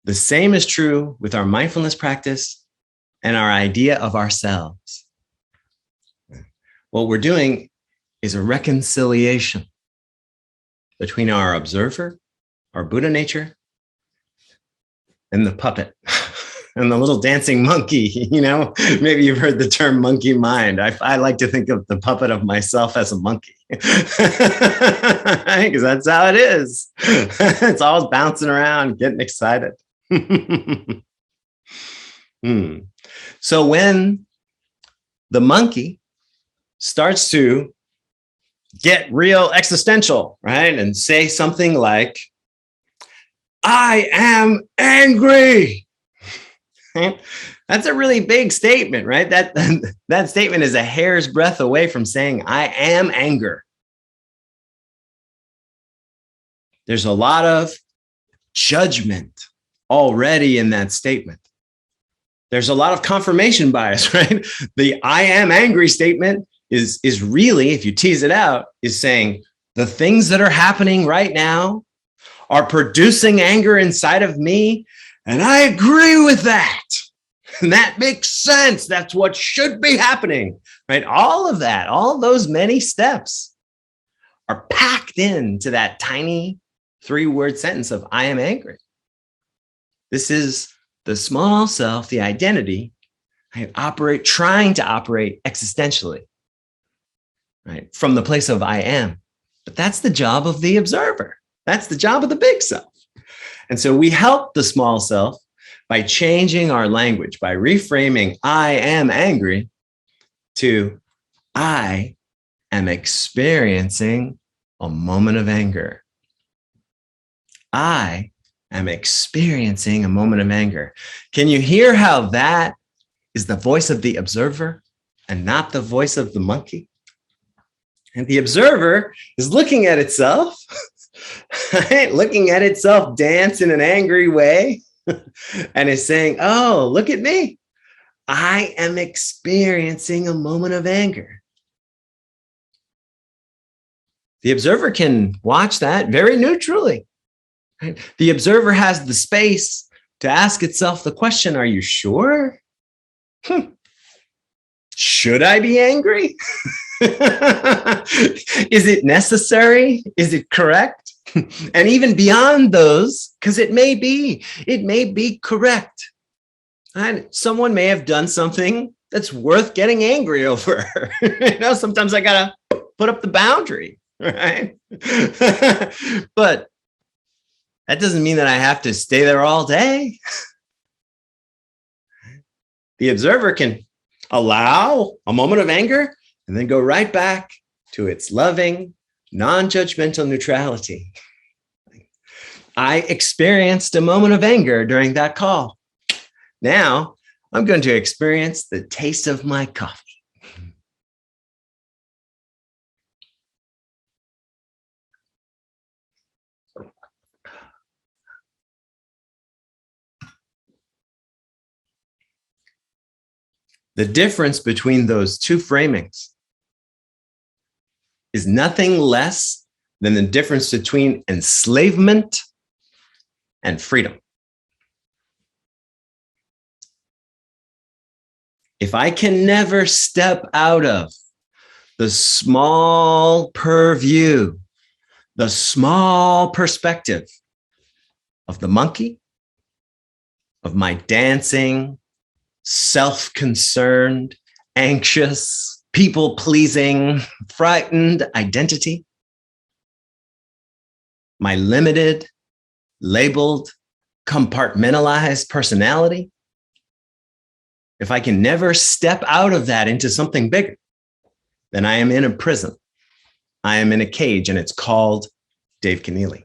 The same is true with our mindfulness practice and our idea of ourselves. What we're doing is a reconciliation between our observer, our Buddha nature, and the puppet and the little dancing monkey. Maybe you've heard the term monkey mind. I like to think of the puppet of myself as a monkey because that's how it is. It's always bouncing around, getting excited. So when the monkey starts to get real existential, right, and say something like, I am angry. That's a really big statement, right? That statement is a hair's breadth away from saying, I am anger. There's a lot of judgment already in that statement. There's a lot of confirmation bias, right? The I am angry statement is really, if you tease it out, is saying the things that are happening right now are producing anger inside of me, and I agree with that. And that makes sense. That's what should be happening, right? All of that, all those many steps are packed into that tiny 3-word sentence of I am angry. This is the small self, the identity, trying to operate existentially, right? From the place of I am. But that's the job of the observer. That's the job of the big self. And so we help the small self by changing our language, by reframing I am angry to I am experiencing a moment of anger. I am experiencing a moment of anger. Can you hear how that is the voice of the observer and not the voice of the monkey? And the observer is looking at itself, right? Looking at itself dance in an angry way and is saying, oh, look at me. I am experiencing a moment of anger. The observer can watch that very neutrally. Right? The observer has the space to ask itself the question, are you sure? Should I be angry? Is it necessary? Is it correct? And even beyond those, because it may be correct. And someone may have done something that's worth getting angry over. Sometimes I gotta put up the boundary, right? But that doesn't mean that I have to stay there all day. The observer can allow a moment of anger and then go right back to its loving, non-judgmental neutrality. I experienced a moment of anger during that call. Now I'm going to experience the taste of my coffee. The difference between those two framings is nothing less than the difference between enslavement and freedom. If I can never step out of the small purview, the small perspective of the monkey, of my dancing, self-concerned, anxious, people-pleasing, frightened identity, my limited, labeled, compartmentalized personality, if I can never step out of that into something bigger, then I am in a prison. I am in a cage, and it's called Dave Kenneally.